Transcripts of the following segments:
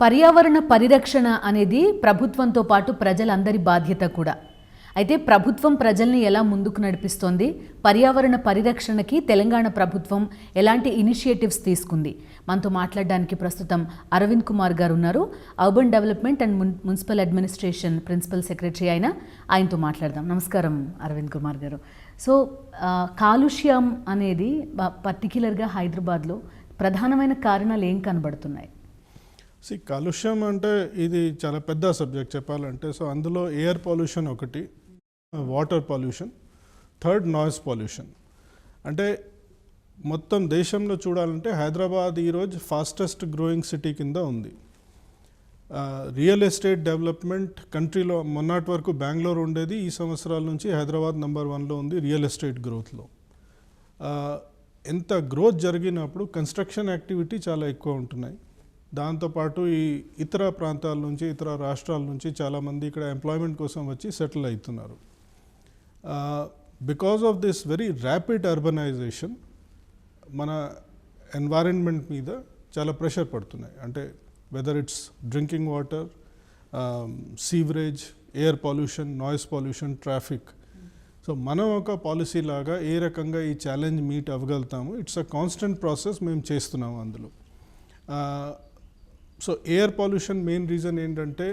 పర్యావరణ పరిరక్షణ అనేది ప్రభుత్వంతో పాటు ప్రజలందరి బాధ్యత కూడా. అయితే ప్రభుత్వం ప్రజల్ని ఎలా ముందుకు నడిపిస్తోంది, పర్యావరణ పరిరక్షణకి తెలంగాణ ప్రభుత్వం ఎలాంటి ఇనిషియేటివ్స్ తీసుకుంది, మనతో మాట్లాడడానికి ప్రస్తుతం అరవింద్ కుమార్ గారు ఉన్నారు. Urban development and municipal administration principal secretary ఆయనతో మాట్లాడదాం. నమస్కారం అరవింద్ కుమార్ గారు. సో కాలుష్యం అనేది పర్టిక్యులర్గా హైదరాబాద్లో ప్రధానమైన కారణాలు ఏం కనబడుతున్నాయి? కాలుష్యం అంటే ఇది చాలా పెద్ద సబ్జెక్ట్ చెప్పాలంటే. సో అందులో ఎయిర్ పొల్యూషన్ ఒకటి, water pollution, third noise pollution. అంటే మొత్తం దేశంలో చూడాలంటే హైదరాబాద్ ఈరోజు ఫాస్టెస్ట్ గ్రోయింగ్ సిటీ కింద ఉంది. రియల్ ఎస్టేట్ డెవలప్మెంట్ కంట్రీలో మొన్నటి వరకు బెంగళూరు ఉండేది, ఈ సంవత్సరాల నుంచి హైదరాబాద్ నెంబర్ 1లో ఉంది రియల్ ఎస్టేట్ గ్రోత్లో. ఎంత గ్రోత్ జరిగినప్పుడు కన్స్ట్రక్షన్ యాక్టివిటీ చాలా ఎక్కువ ఉంటున్నాయి. దాంతోపాటు ఈ ఇతర ప్రాంతాల నుంచి, ఇతర రాష్ట్రాల నుంచి చాలామంది ఇక్కడ ఎంప్లాయ్మెంట్ కోసం వచ్చి సెటిల్ అవుతున్నారు. Because of this very rapid urbanization మన ఎన్వైరన్మెంట్ మీద చాలా ప్రెషర్ పడుతున్నాయి. అంటే whether it's drinking water, sewerage, air pollution, noise pollution, traffic. So మనం ఒక పాలసీ లాగా ఏ రకంగా ఈ ఛాలెంజ్ మీట్ అవ్వగలుగుతాము, ఇట్స్ అ కాన్స్టెంట్ ప్రాసెస్ మేము చేస్తున్నాము అందులో. So air pollution main reason ఏంటంటే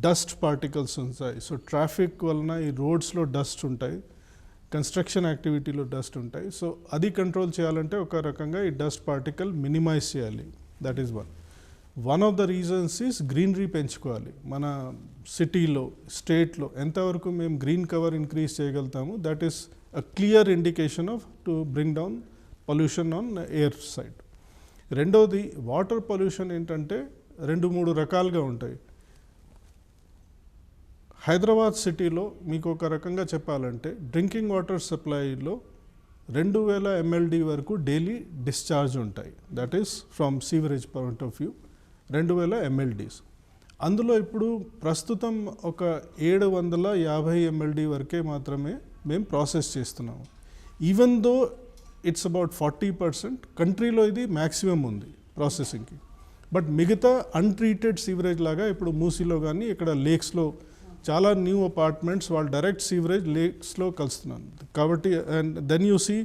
డస్ట్ పార్టికల్స్ ఉంటాయి. సో ట్రాఫిక్ వలన ఈ రోడ్స్లో డస్ట్ ఉంటాయి, కన్స్ట్రక్షన్ యాక్టివిటీలో డస్ట్ ఉంటాయి. సో అది కంట్రోల్ చేయాలంటే ఒక రకంగా ఈ డస్ట్ పార్టికల్ మినిమైజ్ చేయాలి. That is one of the reasons is greenery పెంచుకోవాలి. మన సిటీలో, స్టేట్లో ఎంతవరకు మేము గ్రీన్ కవర్ ఇంక్రీజ్ చేయగలుగుతాము, that is a clear indication off to bring down pollution on air side. రెండవది వాటర్ పొల్యూషన్ ఏంటంటే 2-3 రకాలుగా ఉంటాయి. హైదరాబాద్ సిటీలో మీకు ఒక రకంగా చెప్పాలంటే డ్రింకింగ్ వాటర్ సప్లైలో 2000 MLD వరకు డైలీ డిశ్చార్జ్ ఉంటాయి. That is from sewerage point of view 2000 MLDs. అందులో ఇప్పుడు ప్రస్తుతం ఒక 750 MLD వరకే మాత్రమే మేము ప్రాసెస్ చేస్తున్నాము. ఈవెన్ దో ఇట్స్ అబౌట్ 40%, కంట్రీలో ఇది మ్యాక్సిమం ఉంది ప్రాసెసింగ్కి. బట్ మిగతా అన్ట్రీటెడ్ సీవరేజ్ లాగా ఇప్పుడు మూసీలో కానీ ఇక్కడ లేక్స్లో చాలా న్యూ అపార్ట్మెంట్స్ వాళ్ళు డైరెక్ట్ సీవరేజ్ లేక్స్లో కలుస్తున్నారు. కాబట్టి and then you see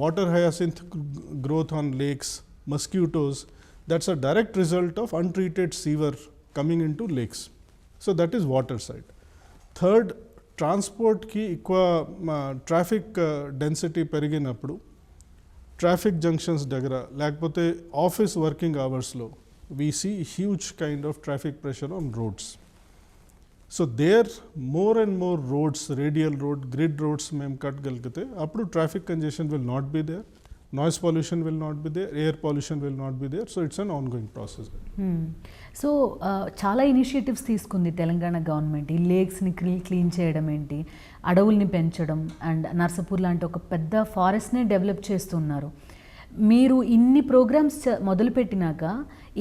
water hyacinth growth on lakes, mosquitoes. That's a direct result of untreated sewer coming in to lakes. So that is water side. Third, ట్రాన్స్పోర్ట్కి ఎక్కువ traffic density పెరిగినప్పుడు traffic junctions దగ్గర లేకపోతే office working అవర్స్లో we see huge kind of traffic pressure on roads. So there more and more roads, radial road, grid roads మేము కట్టగలిగితే అప్పుడు traffic congestion will not be there, noise pollution will not be there, air pollution will not be there. So it's an ongoing process. So చాలా initiatives తీసుకుంది Telangana government. ఈ లేక్స్ని clean చేయడం ఏంటి, అడవుల్ని పెంచడం, అండ్ నర్సపూర్ లాంటి ఒక పెద్ద ఫారెస్ట్నే డెవలప్ చేస్తున్నారు. మీరు ఇన్ని ప్రోగ్రామ్స్ మొదలుపెట్టినాక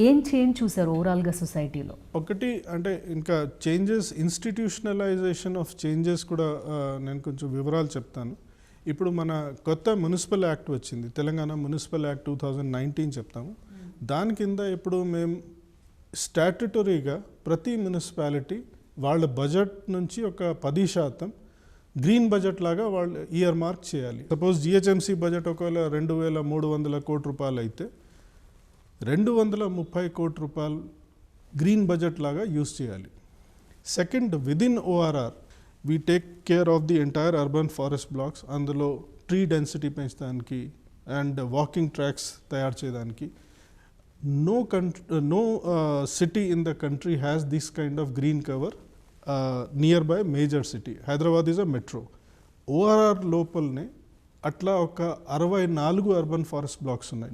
ఏం చేంజ్ చూసారు ఓవరాల్గా సొసైటీలో? ఒకటి అంటే ఇంకా చేంజెస్, ఇన్స్టిట్యూషనలైజేషన్ ఆఫ్ చేంజెస్ కూడా నేను కొంచెం వివరాలు చెప్తాను. ఇప్పుడు మన కొత్త మున్సిపల్ యాక్ట్ వచ్చింది, తెలంగాణ మున్సిపల్ యాక్ట్ 2019 చెప్తాము. దాని కింద ఇప్పుడు మేము స్టాట్యుటరీగా ప్రతి మున్సిపాలిటీ వాళ్ళ బడ్జెట్ నుంచి ఒక 10% గ్రీన్ బడ్జెట్ లాగా వాళ్ళు ఇయర్ మార్క్ చేయాలి. సపోజ్ జిహెచ్ఎంసీ బడ్జెట్ ఒకవేళ 2300 కోట్ల రూపాయలు అయితే 230 కోట్ల రూపాయలు గ్రీన్ బడ్జెట్ లాగా యూజ్ చేయాలి. Second, within ORR we take care of the entire urban forest blocks. అందులో ట్రీ డెన్సిటీ పెంచడానికి అండ్ వాకింగ్ ట్రాక్స్ తయారు చేయడానికి. No city in the country has this kind of green cover nearby major city. Hyderabad is a metro. ORR లోపలనే అట్లా ఒక 64 urban forest blocks ఉన్నాయి.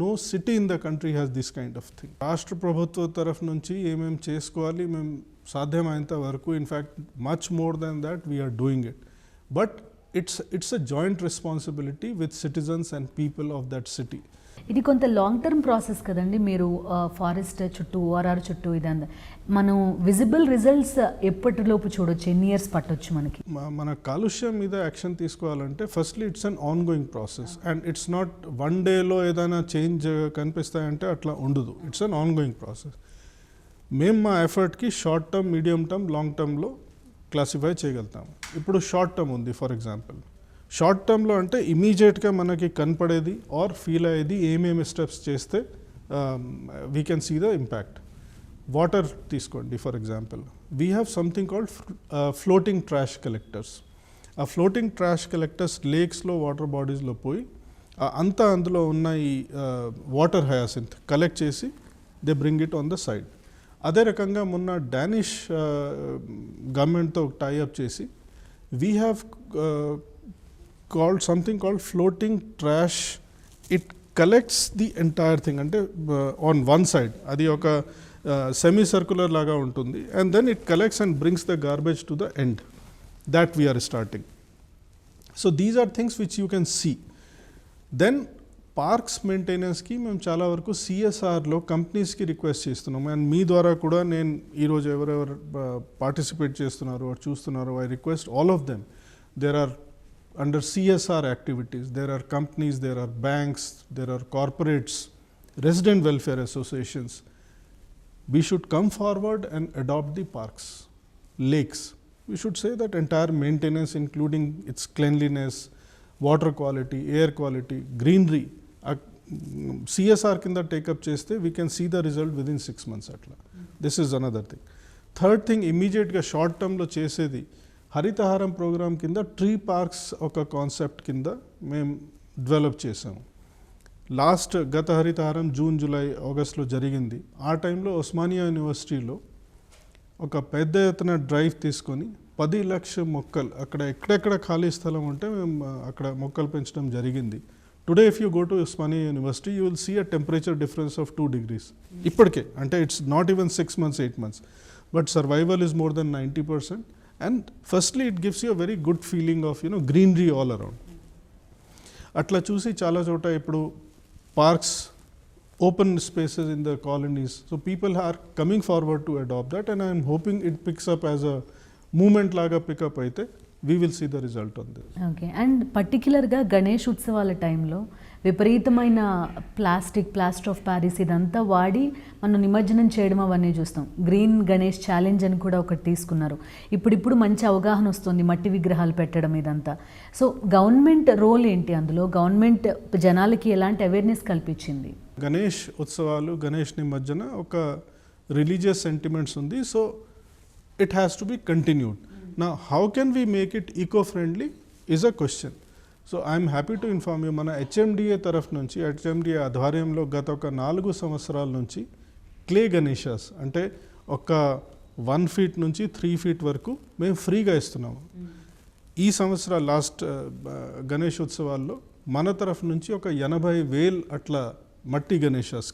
No city in the country has this kind of thing. రాష్ట్ర ప్రభుత్వ తరఫు నుంచి ఏమేమి చేసుకోవాలి, మేము సాధ్యమైనంత వరకు, in fact much more than that we are doing it. But it's a joint responsibility with citizens and people of that city. ఇది కొంత లాంగ్ టర్మ్ ప్రాసెస్ కదండి. మీరు ఫారెస్ట్ చుట్టూ ఓఆర్ఆర్ చుట్టూ ఇదంతా మనం విజిబుల్ రిజల్ట్స్ ఎప్పటిలోపు చూడొచ్చు, ఎన్ని ఇయర్స్ పట్టొచ్చు మనకి? మన కాలుష్యం మీద యాక్షన్ తీసుకోవాలంటే firstly it's an ongoing process and it's not one డేలో ఏదైనా చేంజ్ కనిపిస్తాయంటే అట్లా ఉండదు. It's an ongoing process. మేము మా ఎఫర్ట్కి short term, medium term, long టర్మ్లో క్లాసిఫై చేయగలుగుతాము. ఇప్పుడు షార్ట్ టర్మ్ ఉంది. ఫర్ ఎగ్జాంపుల్ షార్ట్ టర్మ్లో అంటే ఇమీడియట్గా మనకి కనపడేది ఆర్ ఫీల్ అయ్యేది ఏమేమి స్టెప్స్ చేస్తే we can see the impact. Water తీసుకోండి for example. We have something called floating trash collectors. ఆ ఫ్లోటింగ్ ట్రాష్ కలెక్టర్స్ లేక్స్లో, వాటర్ బాడీస్లో పోయి అంతా అందులో ఉన్న ఈ వాటర్ హయాసింత్ కలెక్ట్ చేసి they bring it on the side. అదే రకంగా మొన్న డానిష్ గవర్నమెంట్తో టైఅప్ చేసి we have something called floating trash. It collects the entire thing అంటే on one side అది ఒక సెమీ సర్క్యులర్ లాగా ఉంటుంది and then it collects and brings the garbage to the end that we are starting. So these are things which you can see. Then parks మెయింటెనెన్స్కి మేము చాలా వరకు సిఎస్ఆర్లో కంపెనీస్కి రిక్వెస్ట్ చేస్తున్నాము అండ్ మీ ద్వారా కూడా నేను ఈరోజు ఎవరెవరు పార్టిసిపేట్ చేస్తున్నారో చూస్తున్నారో I request all of them. There are under CSR activities, there are companies, there are banks, there are corporates, resident welfare associations. We should come forward and adopt the parks, lakes. We should say that entire maintenance, including its cleanliness, water quality, air quality, greenery, CSR kinda take up cheste, we can see the result within 6 months atla. This is another thing. Third thing, immediate ga short term lo chesedi Harithaharam program కింద tree parks ఒక concept కింద మేము develop చేసాము. గత Harithaharam June, July, ఆగస్ట్లో జరిగింది. ఆ టైంలో ఉస్మానియా యూనివర్సిటీలో ఒక పెద్ద ఎత్తున డ్రైవ్ తీసుకొని 10 లక్షల మొక్కలు అక్కడ ఎక్కడెక్కడ ఖాళీ స్థలం ఉంటే మేము అక్కడ మొక్కలు పెంచడం జరిగింది. Today if you go to Osmania university you will see a temperature difference of 2 degrees ఇప్పటికే. అంటే it's not even 6 months, 8 months, but survival is more than 90%. And firstly it gives you a very good feeling of greenery all around. అట్లా చూసి చాలా చోట ఇప్పుడు parks, open spaces in the colonies, so people are coming forward to adopt that and I'm hoping it picks up as a movement లాగా pick up అయితే we will see the result on this. Okay. And పర్టికులర్గా గణేష్ ఉత్సవాల టైంలో విపరీతమైన plaster of Paris ఇదంతా వాడి మనం నిమజ్జనం చేయడం అవన్నీ చూస్తాం. గ్రీన్ గణేష్ ఛాలెంజ్ అని కూడా ఒకటి తీసుకున్నారు. ఇప్పుడు మంచి అవగాహన వస్తుంది మట్టి విగ్రహాలు పెట్టడం ఇదంతా. సో గవర్నమెంట్ రోల్ ఏంటి అందులో? గవర్నమెంట్ జనాలకి ఎలాంటి అవేర్నెస్ కల్పించింది? గణేష్ ఉత్సవాలు, గణేష్ నిమజ్జన ఒక రిలీజియస్ సెంటిమెంట్స్ ఉంది. So it has to be continued. Now, how can we make it eco-friendly is a question. So, I am happy to inform you, మన HMDA తరఫు నుంచి, HMDA ఆధ్వర్యంలో గత ఒక 4 సంవత్సరాల నుంచి క్లే గణేషాస్ అంటే ఒక 1 feet నుంచి 3 feet వరకు మేము ఫ్రీగా ఇస్తున్నాము. ఈ సంవత్సరం లాస్ట్ గణేష్ ఉత్సవాల్లో మన తరఫు నుంచి ఒక 80,000 అట్లా మట్టి Ganesha's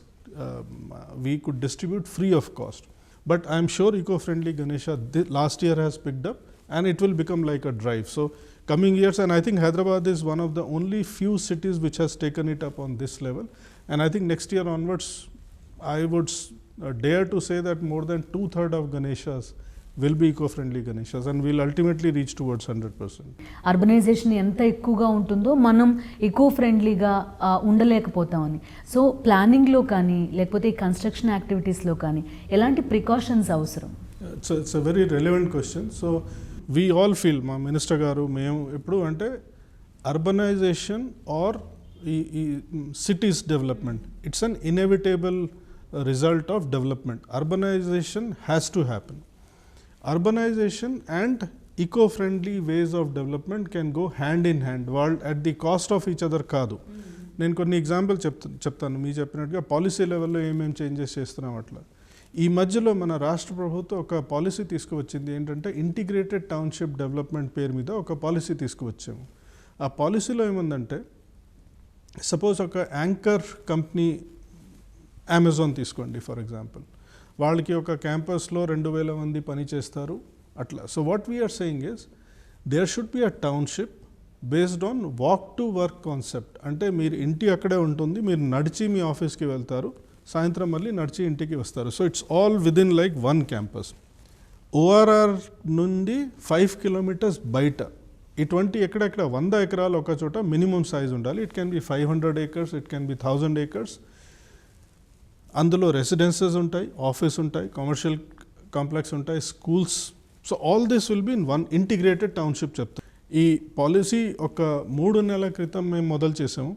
we could distribute free of cost. But I am sure eco-friendly Ganesha last year has picked up and it will become like a drive. So coming years, and I think Hyderabad is one of the only few cities which has taken it up on this level. And I think next year onwards, I would dare to say that more than 2/3 of Ganeshas will be eco-friendly Ganeshas and will ultimately reach towards 100%. Urbanisation ఎంత ఎక్కువగా ఉంటుందో మనం echo ఫ్రెండ్లీగా ఉండలేకపోతామని. So ప్లానింగ్లో కానీ లేకపోతే ఈ construction యాక్టివిటీస్లో కానీ ఎలాంటి ప్రికాషన్స్ అవసరం? It's a very relevant question. So we all feel, మా మినిస్టర్ గారు మేము ఎప్పుడు అంటే అర్బనైజేషన్ ఆర్ ఈ cities development it's an inevitable result of development. Urbanization has to happen. Urbanization and eco-friendly ways of development can go hand in hand, వాళ్ళు at the cost of each other కాదు. నేను కొన్ని example చెప్తాను. మీ చెప్పినట్టుగా policy లెవెల్లో ఏమేమి changes చేస్తున్నాం అట్లా. ఈ మధ్యలో మన రాష్ట్ర ప్రభుత్వం ఒక పాలసీ తీసుకువచ్చింది. ఏంటంటే ఇంటిగ్రేటెడ్ టౌన్షిప్ డెవలప్మెంట్ పేరు మీద ఒక పాలసీ తీసుకువచ్చాము. ఆ పాలసీలో ఏముందంటే సపోజ్ ఒక యాంకర్ కంపెనీ అమెజాన్ తీసుకోండి ఫర్ ఎగ్జాంపుల్. వాళ్ళకి ఒక క్యాంపస్లో 2,000 మంది పని చేస్తారు అట్లా. So what we are saying is there should be a township based on walk to work concept. అంటే మీరు ఇంటి అక్కడే ఉంటుంది, మీరు నడిచి మీ ఆఫీస్కి వెళ్తారు, సాయంత్రం మళ్ళీ నడిచి ఇంటికి వస్తారు. So it's all within like one campus. ORR నుండి 5 కిలోమీటర్స్ బయట ఇటువంటి ఎక్కడెక్కడ 100 ఎకరాలు ఒక చోట మినిమం సైజ్ ఉండాలి. It can be 500 acres, it can be 1000 acres. అందులో రెసిడెన్సెస్ ఉంటాయి, ఆఫీస్ ఉంటాయి, కమర్షియల్ కాంప్లెక్స్ ఉంటాయి, schools. So all this will be in one integrated township చెప్తాం. ఈ పాలసీ ఒక 3 నెలల క్రితం మేము మొదలు చేసాము.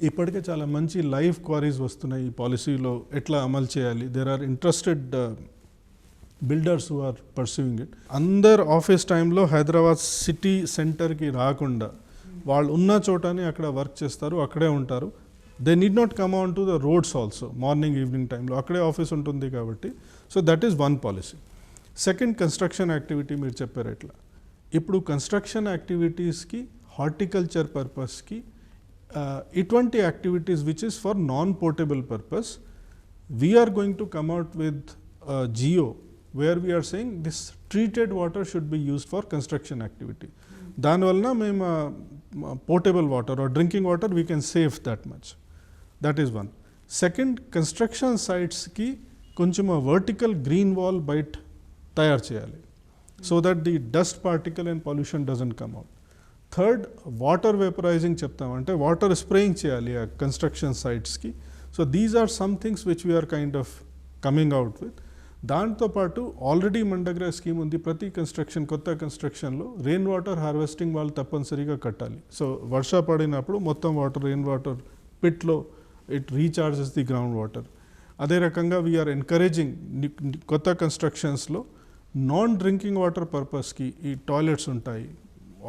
ఇప్పటికే చాలా మంచి లైవ్ క్వారీస్ వస్తున్నాయి ఈ పాలసీలో ఎట్లా అమలు చేయాలి. There are interested builders who are pursuing it. అందరు ఆఫీస్ టైంలో హైదరాబాద్ సిటీ సెంటర్కి రాకుండా వాళ్ళు ఉన్న చోటనే అక్కడ వర్క్ చేస్తారు, అక్కడే ఉంటారు. They need not come on to the roads also. Morning evening టైంలో అక్కడే ఆఫీస్ ఉంటుంది కాబట్టి. So that is one policy. Second, construction activity మీరు చెప్పారు ఎట్లా. ఇప్పుడు కన్స్ట్రక్షన్ యాక్టివిటీస్కి, హార్టికల్చర్ పర్పస్కి, ఇటువంటి activities which is for non potable purpose, we are going to come out with GO where we are saying this treated water should be used for construction activity. దానివలన మేము potable water or drinking water we can save that much. That is one. Second, construction సైట్స్కి కొంచెం vertical green wall బయట తయారు చేయాలి, so that the dust particle and pollution doesn't come out. Third, water vaporizing చెప్తాం, అంటే water spraying చేయాలి ఆ construction సైట్స్కి. So these are some things which we are kind of coming out with. దాంతోపాటు already మన దగ్గర స్కీమ్ ఉంది. ప్రతి కన్స్ట్రక్షన్, కొత్త కన్స్ట్రక్షన్లో రెయిన్ వాటర్ హార్వెస్టింగ్ వాళ్ళు తప్పనిసరిగా కట్టాలి. సో వర్ష పడినప్పుడు మొత్తం వాటర్ రెయిన్ వాటర్ పిట్లో it recharges the ground water. అదే రకంగా వీఆర్ ఎంకరేజింగ్ కొత్త కన్స్ట్రక్షన్స్లో నాన్ డ్రింకింగ్ వాటర్ పర్పస్కి ఈ టాయిలెట్స్ ఉంటాయి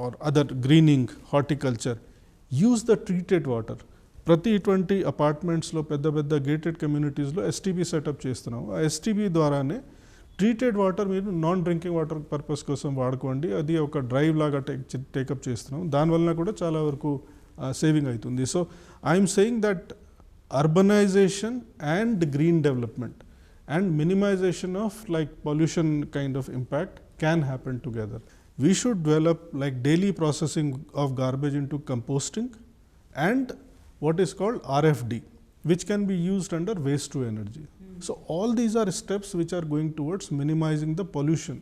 or other greening, horticulture, use the treated water. ప్రతి ఇటువంటి అపార్ట్మెంట్స్లో, పెద్ద పెద్ద గేటెడ్ కమ్యూనిటీస్లో ఎస్టీబీ సెటప్ చేస్తున్నాం. ఆ ఎస్టీబీ ద్వారానే ట్రీటెడ్ వాటర్ మీరు నాన్ డ్రింకింగ్ వాటర్ పర్పస్ కోసం వాడుకోండి. అది ఒక డ్రైవ్ లాగా టేకప్ చేస్తున్నాం. దానివల్ల కూడా చాలా వరకు సేవింగ్ అవుతుంది. So I'm saying that urbanization and green development and minimization of like pollution kind of impact can happen together. We should develop like daily processing of garbage into composting and what is called RFD, which can be used under waste to energy. So all these are steps which are going towards minimizing the pollution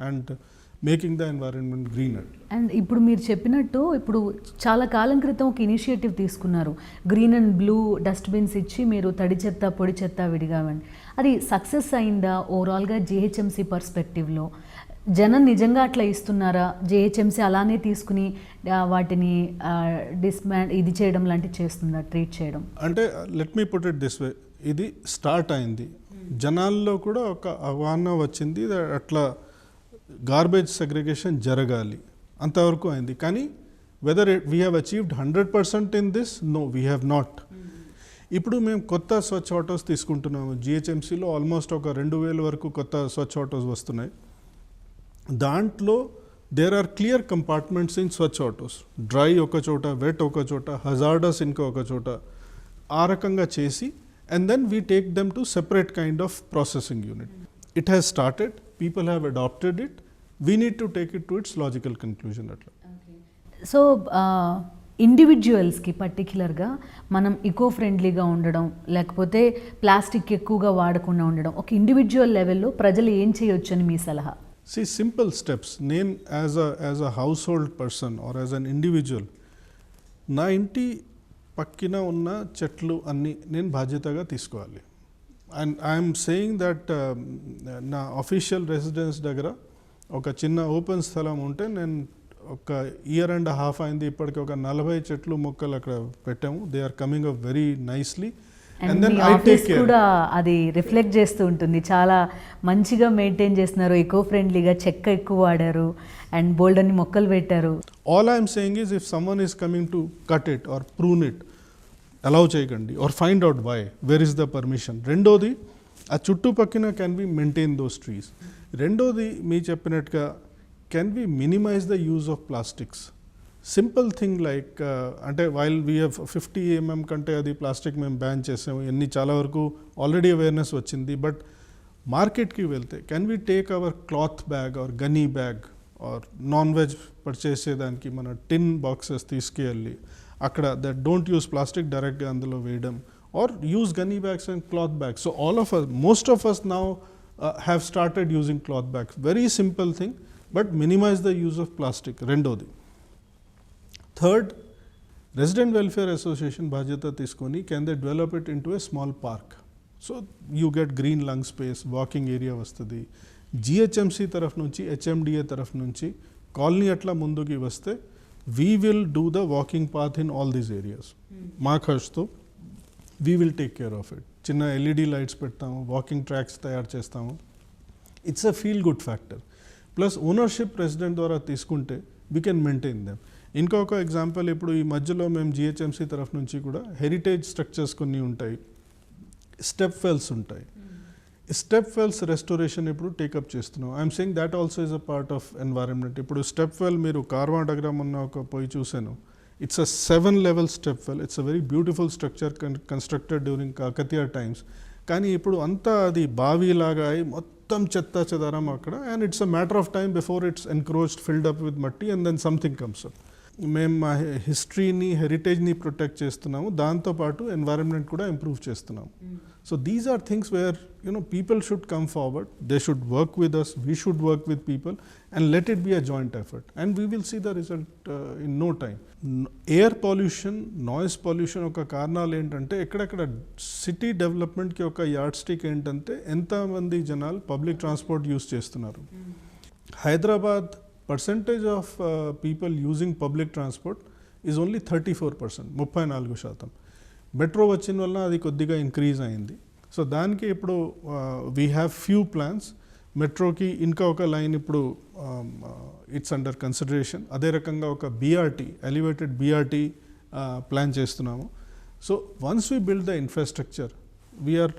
and making the environment greener. And ఇప్పుడు మీరు చెప్పినట్టు ఇప్పుడు చాలా కాలం క్రితం ఒక initiative తీసుకున్నారు, green and blue dustbins ఇచ్చి మీరు తడి చెత్త, పొడి చెత్త విడిగావండి. అది సక్సెస్ అయిందా ఓవరాల్గా జిహెచ్ఎంసీ పర్స్పెక్టివ్లో? జనం నిజంగా అట్లా ఇస్తున్నారా? జిహెచ్ఎంసీ అలానే తీసుకుని వాటిని ఇది చేయడం లాంటివి చేస్తుందా, ట్రీట్ చేయడం? అంటే let me put it this way, ఇది స్టార్ట్ అయింది, జనాల్లో కూడా ఒక అవగాహన వచ్చింది, అట్లా గార్బేజ్ సెగ్రిగేషన్ జరగాలి, అంతవరకు అయింది. కానీ whether we have achieved 100% in this? No, we have not. ఇప్పుడు మేము కొత్త స్వచ్ఛ ఆటోస్ తీసుకుంటున్నాము. జిహెచ్ఎంసీలో ఆల్మోస్ట్ ఒక 2000 వరకు కొత్త స్వచ్ఛ ఆటోస్ వస్తున్నాయి. దాంట్లో there are clear compartments in Swachh autos. Dry ఒక చోట, వెట్ ఒక చోట, హజార్డస్ ఇంకా ఒక చోట, ఆ రకంగా చేసి and then we take them to separate kind of processing unit. It has started, people have adopted it, we need to take it to its logical conclusion. So ఇండివిజువల్స్కి పర్టిక్యులర్గా మనం ఈకో ఫ్రెండ్లీగా ఉండడం, లేకపోతే ప్లాస్టిక్ ఎక్కువగా వాడకుండా ఉండడం, ఒక ఇండివిజువల్ లెవెల్లో ప్రజలు ఏం చేయొచ్చు అని మీ సలహా? See, simple steps. నేను as a household person or as an individual, నా ఇంటి పక్కన ఉన్న చెట్లు అన్నీ నేను బాధ్యతగా తీసుకోవాలి. అండ్ ఐఎమ్ సేయింగ్ దట్ నా అఫీషియల్ రెసిడెన్స్ దగ్గర ఒక చిన్న ఓపెన్ స్థలం ఉంటే నేను ఒక 1.5 years అయింది, ఇప్పటికి ఒక 40 చెట్లు మొక్కలు అక్కడ పెట్టాము. They are coming up very nicely. And మీ ఆఫీస్ కూడా అది రిఫ్లెక్ట్ చేస్తూ ఉంటుంది, చాలా మంచిగా మెయింటైన్ చేస్తున్నారు, ఎకో ఫ్రెండ్లీగా, చెక్క ఎక్కువ వాడారు అండ్ బోల్డ్ అన్ని మొక్కలు పెట్టారు. All I'm saying is if someone is coming to cut it or prune it, allow చేయకండి or find out why, where is the permission. రెండోది, ఆ చుట్టుపక్కన can we maintain those trees. రెండోది మీ చెప్పినట్టుగా can we minimize the use of plastics. Simple thing like అంటే while we have 50 mm కంటే అది ప్లాస్టిక్ మేము బ్యాన్ చేసాము, ఎన్ని చాలా వరకు ఆల్రెడీ అవేర్నెస్ వచ్చింది. బట్ మార్కెట్కి వెళ్తే can we take our cloth bag or gunny bag or non veg purchase చేయడానికి మన టిన్ బాక్సెస్ తీసుకెళ్ళి అక్కడ దట్ డోంట్ యూస్ ప్లాస్టిక్ డైరెక్ట్గా అందులో వేయడం or use gunny bags and cloth bags. So all of us, most of us now have started using cloth bags. Very simple thing, but minimize the use of plastic. రెండోది. Third, resident welfare association బాధ్యత తీసుకొని can they develop it into a small park. So you get green lung space, walking area వస్తుంది. GHMC తరఫు నుంచి, HMDA తరఫు నుంచి colony అట్లా ముందుకి వస్తే we will do the walking path in all these areas. మా ఖర్చుతో we will take care of it. చిన్న ఎల్ఈడి లైట్స్ పెడతాము, వాకింగ్ ట్రాక్స్ తయారు చేస్తాము. It's a feel good factor. Plus ownership resident ద్వారా తీసుకుంటే వీ కెన్ మెయింటైన్ దెమ్. ఇంకొక example, ఇప్పుడు ఈ మధ్యలో మేము జిహెచ్ఎంసీ తరఫు నుంచి కూడా హెరిటేజ్ స్ట్రక్చర్స్ కొన్ని ఉంటాయి, స్టెప్ వెల్స్ ఉంటాయి. స్టెప్ వెల్స్ రెస్టోరేషన్ ఇప్పుడు టేకప్ చేస్తున్నాం. I'm saying that also is a part of environment. ఇప్పుడు స్టెప్ వెల్ మీరు కార్వా డగ్రా మొన్న ఒక పోయి చూశాను. It's a 7 level step well. It's a very beautiful structure constructed during Kakatiya times. కానీ ఇప్పుడు అంతా అది బావిలాగా అయి మొత్తం చెత్త చెదారం అక్కడ. And it's a matter of time before it's encroached, filled up with మట్టి, and then something comes up. మేము మా హిస్టరీని, హెరిటేజ్ని ప్రొటెక్ట్ చేస్తున్నాము, దాంతోపాటు ఎన్వైరన్మెంట్ కూడా ఇంప్రూవ్ చేస్తున్నాము. So these are things where people should come forward, they should work with us, we should work with people and let it be a joint effort and we will see the result in no time. Air pollution, noise pollution ఒక కారణాలు ఏంటంటే, ఎక్కడెక్కడ city డెవలప్మెంట్కి ఒక yard stick ఏంటంటే ఎంతమంది జనాలు public transport use చేస్తున్నారు. Hyderabad percentage of people using public transport is only 34%, 34%. Metro వచ్చిన వల్ల అది కొద్దిగా ఇంక్రీజ్ అయింది. సో దానికి ఇప్పుడు వీ హ్యావ్ ఫ్యూ ప్లాన్స్. మెట్రోకి ఇంకా ఒక లైన్ ఇప్పుడు ఇట్స్ అండర్ కన్సిడరేషన్. అదే రకంగా ఒక బీఆర్టీ, ఎలివేటెడ్ బీఆర్టీ ప్లాన్ చేస్తున్నాము. So once we build the infrastructure, we are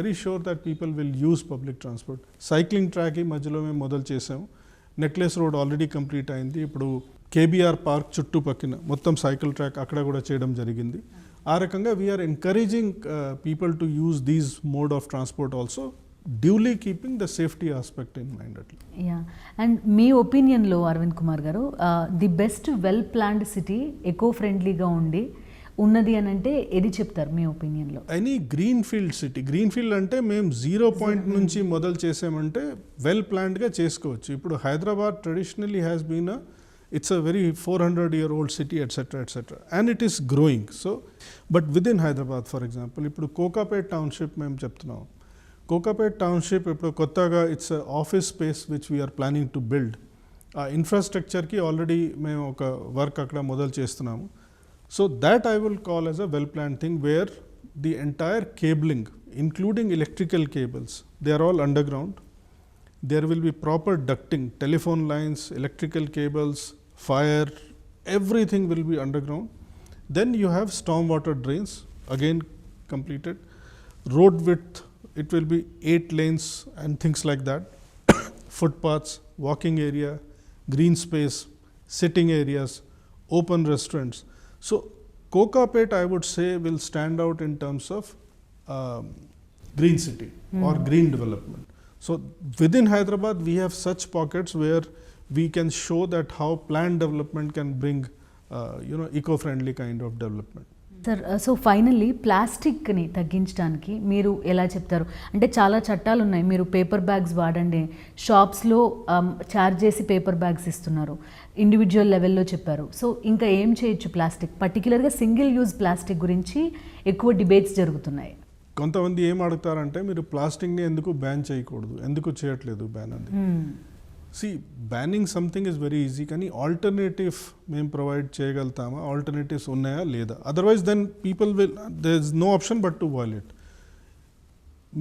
very sure that people will use public transport. Cycling track ఈ మధ్యలో మేము మొదలు చేసాము. నెక్లెస్ రోడ్ ఆల్రెడీ కంప్లీట్ అయింది. ఇప్పుడు కేబీఆర్ పార్క్ చుట్టుపక్కన మొత్తం సైకిల్ ట్రాక్ అక్కడ కూడా చేయడం జరిగింది. ఆ రకంగా we are encouraging people to use these mode of transport also, duly keeping the safety aspect in mind. అట్లా. యా, అండ్ మీ ఒపీనియన్లో అరవింద్ కుమార్ గారు, the best well planned city, eco ఫ్రెండ్లీగా ఉండి ఉన్నది అని అంటే ఏది చెప్తారు మీ ఒపీనియన్లో? Any green field city. Green field అంటే మేము 0 point నుంచి మొదలు చేసామంటే వెల్ ప్లాన్డ్గా చేసుకోవచ్చు. ఇప్పుడు Hyderabad traditionally has been it's a very 400-year-old city, etcetera etcetera, and it is growing. So but with in Hyderabad, for example ఇప్పుడు కోకాపేట్ టౌన్షిప్ మేము చెప్తున్నాం. కోకాపేట్ టౌన్షిప్ ఇప్పుడు కొత్తగా it's office space which we are planning to build. ఆ ఇన్ఫ్రాస్ట్రక్చర్కి ఆల్రెడీ మేము ఒక work అక్కడ మొదలు చేస్తున్నాము. So that I will call as a well-planned thing, where the entire cabling, including electrical cables, they are all underground. There will be proper ducting, telephone lines, electrical cables, fire, everything will be underground. Then you have stormwater drains, again completed. Road width, it will be 8 lanes and things like that. Footpaths, walking area, green space, sitting areas, open restaurants. So Kokapet, I would say, will stand out in terms of green city or green development. So within Hyderabad, we have such pockets where we can show that how planned development can bring eco-friendly kind of development. Sir, so finally ప్లాస్టిక్ని తగ్గించడానికి మీరు ఎలా చెప్తారు? అంటే చాలా చట్టాలు ఉన్నాయి. మీరు పేపర్ బ్యాగ్స్ వాడండి, షాప్స్లో ఛార్జ్ చేసి పేపర్ బ్యాగ్స్ ఇస్తున్నారు, ఇండివిజువల్ లెవెల్లో చెప్పారు. సో ఇంకా ఏం చేయొచ్చు? ప్లాస్టిక్, పర్టికులర్గా సింగిల్ యూజ్ ప్లాస్టిక్ గురించి ఎక్కువ డిబేట్స్ జరుగుతున్నాయి. కొంతమంది ఏం అడుగుతారంటే, మీరు ప్లాస్టిక్ని ఎందుకు బ్యాన్ చేయకూడదు, ఎందుకు చేయట్లేదు బ్యాన్ అని. See, banning something is very easy, కానీ ఆల్టర్నేటివ్ మేము ప్రొవైడ్ చేయగలుగుతామా, ఆల్టర్నేటివ్స్ ఉన్నాయా లేదా? Otherwise then people will, there is no option but to violate.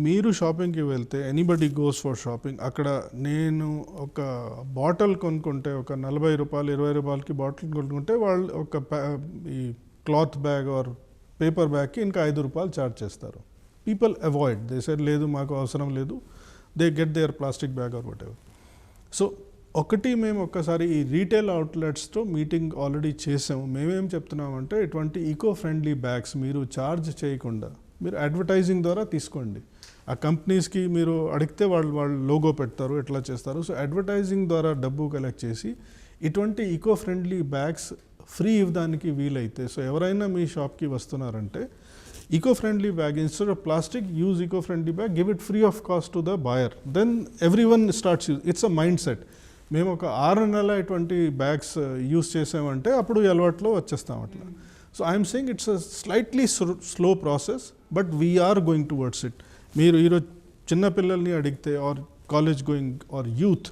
మీరు షాపింగ్కి వెళ్తే, ఎనీబడి గోస్ ఫర్ షాపింగ్, అక్కడ నేను ఒక బాటిల్ కొనుక్కుంటే, ఒక 40 రూపాయలు 20 రూపాయలకి బాటిల్ కొనుక్కుంటే, వాళ్ళు ఒక ఈ క్లాత్ బ్యాగ్ ఆర్ పేపర్ బ్యాగ్కి ఇంకా 5 రూపాయలు ఛార్జ్ చేస్తారు. పీపుల్ అవాయిడ్, దే సెడ్ లేదు మాకు అవసరం లేదు, they get their plastic bag or whatever. So ఒకటి, మేము ఒక్కసారి ఈ రీటైల్ అవుట్లెట్స్తో మీటింగ్ ఆల్రెడీ చేసాము. మేమేం చెప్తున్నామంటే, ఇటువంటి ఈకో ఫ్రెండ్లీ బ్యాగ్స్ మీరు ఛార్జ్ చేయకుండా మీరు అడ్వర్టైజింగ్ ద్వారా తీసుకోండి. ఆ కంపెనీస్కి మీరు అడిగితే వాళ్ళు లోగో పెడతారు, ఎట్లా చేస్తారు. సో అడ్వర్టైజింగ్ ద్వారా డబ్బు కలెక్ట్ చేసి ఇటువంటి ఈకో ఫ్రెండ్లీ బ్యాగ్స్ ఫ్రీ ఇవ్వడానికి వీలైతే, సో ఎవరైనా మీ షాప్కి వస్తున్నారంటే eco friendly bag instead of plastic, use eco friendly bag, give it free of cost to the buyer. Then everyone starts use. It's a mindset. మేము ఒక 6 నెలల ఇటువంటి బ్యాగ్స్ యూజ్ చేసామంటే అప్పుడు అలవాట్లో వచ్చేస్తాం అట్లా. So I'm saying it's a slightly slow process, but we are going towards it. మీరు ఈరోజు చిన్నపిల్లల్ని అడిగితే or college going or youth,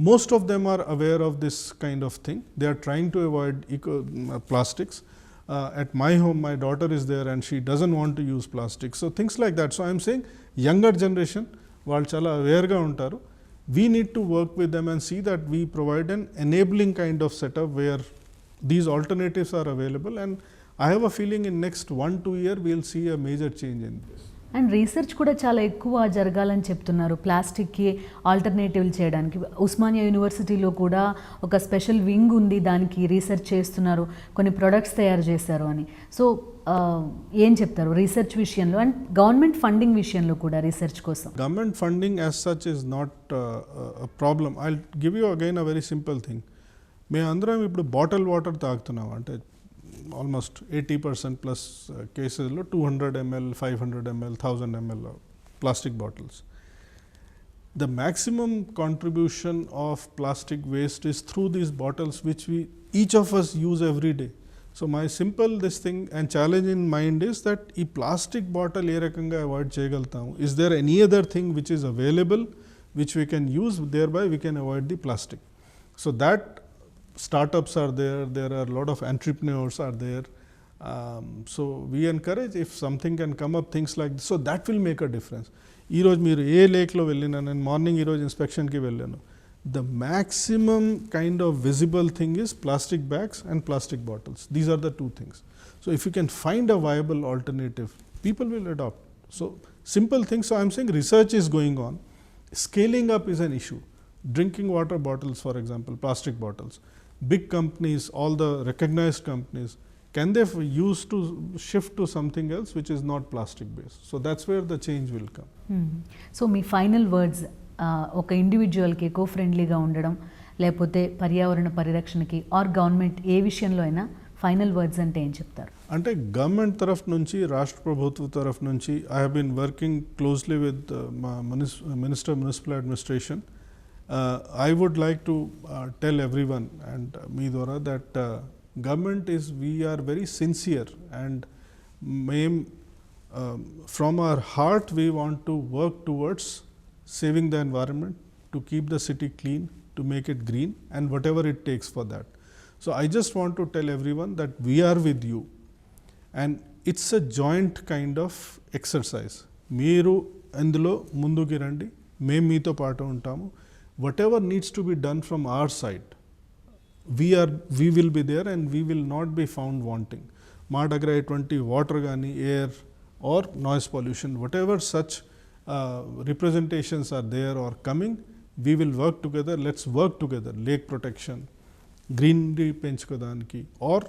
most of them are aware of this kind of thing. They are trying to avoid plastics. At my home, my daughter is there and she doesn't want to use plastic. So things like that. So I am saying younger generation, వాళ్ళు చాలా అవేర్గా ఉంటారు. We need to work with them and see that we provide an enabling kind of setup where these alternatives are available, and I have a feeling in next 1-2 years we will see a major change in this. And research కూడా చాలా ఎక్కువ జరగాలని చెప్తున్నారు ప్లాస్టిక్కి ఆల్టర్నేటివ్లు చేయడానికి. ఉస్మానియా యూనివర్సిటీలో కూడా ఒక special wing ఉంది, దానికి రీసెర్చ్ చేస్తున్నారు, కొన్ని ప్రొడక్ట్స్ తయారు చేశారు అని. సో ఏం చెప్తారు రీసెర్చ్ విషయంలో అండ్ గవర్నమెంట్ ఫండింగ్ విషయంలో కూడా రీసెర్చ్ కోసం? Government funding as such is not problem. I give you again a very simple thing. మేమందరం ఇప్పుడు బాటిల్ వాటర్ తాగుతున్నాం, అంటే ఆల్మోస్ట్ 80% ప్లస్ కేసెస్లో 200 ml, 500 ml, 1000 ml plastic bottles. The maximum contribution of plastic waste is through these bottles which each of us use every day. So my simple this thing and challenge in mind is that ee plastic bottle ఏ రకంగా avoid చేయగలుగుతాము? Is there any other thing which is available which we can use, thereby we can avoid the plastic? So that startups are there are a lot of entrepreneurs are there. So we encourage if something can come up, things like this, so that will make a difference. Ee roju meer ఏ లేక్లో వెళ్ళినా, నేను morning ఈరోజు ఇన్స్పెక్షన్కి వెళ్ళాను, the maximum kind of visible thing is plastic bags and plastic bottles. These are the two things. So if you can find a viable alternative, people will adopt. So simple things. So I'm saying research is going on. Scaling up is an issue. Drinking water bottles, for example, plastic bottles. Big companies, all the recognized companies, can they use to shift to something else which is not plastic based? So that's where the change will come. So me final words, ఒక ఇండివిజువల్కి echo ఫ్రెండ్లీగా ఉండడం, లేకపోతే పర్యావరణ పరిరక్షణకి are government ఏ విషయంలో అయినా final words అంటే ఏం చెప్తారు? అంటే గవర్నమెంట్ తరఫు నుంచి, రాష్ట్ర ప్రభుత్వ తరఫు నుంచి I have been working closely with minister municipal administration. I would like to tell everyone and me dwara that government is, we are very sincere and from our heart we want to work towards saving the environment, to keep the city clean, to make it green, and whatever it takes for that. So I just want to tell everyone that we are with you, and it's a joint kind of exercise. Meeru అందులో ముందుకి రండి, మేము మీతో పాటు ఉంటాము. Whatever needs to be done from our side, we will be there and we will not be found wanting. మా దగ్గర ఎటువంటి వాటర్ కానీ, air or noise pollution, whatever such representations are there or coming, we will work together. Let's work together. Lake protection, greenery పెంచుకోవడానికి, or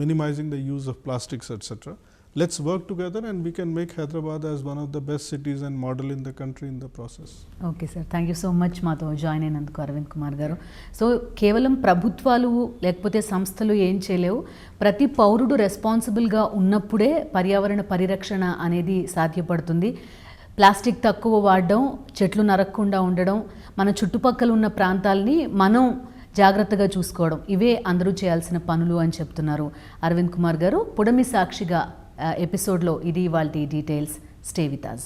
minimizing the use of plastics, etc. Let's work together and we can make Hyderabad as one of the best cities and model in the country in the process. Okay sir, thank you so much మాతో join అయినందుకు అరవింద్ కుమార్ గారు. So కేవలం ప్రభుత్వాలు లేకపోతే సంస్థలు ఏం చేయలేవు, ప్రతి పౌరుడు రెస్పాన్సిబుల్గా ఉన్నప్పుడే పర్యావరణ పరిరక్షణ అనేది సాధ్యపడుతుంది. ప్లాస్టిక్ తక్కువ వాడడం, చెట్లు నరక్కుండా ఉండడం, మన చుట్టుపక్కల ఉన్న ప్రాంతాలని మనం జాగ్రత్తగా చూసుకోవడం, ఇవే అందరూ చేయాల్సిన పనులు అని చెప్తున్నారు అరవింద్ కుమార్ గారు. పుడమి సాక్షిగా ఎపిసోడ్లో ఇది ఇవాల్టి డీటెయిల్స్. Stay with us.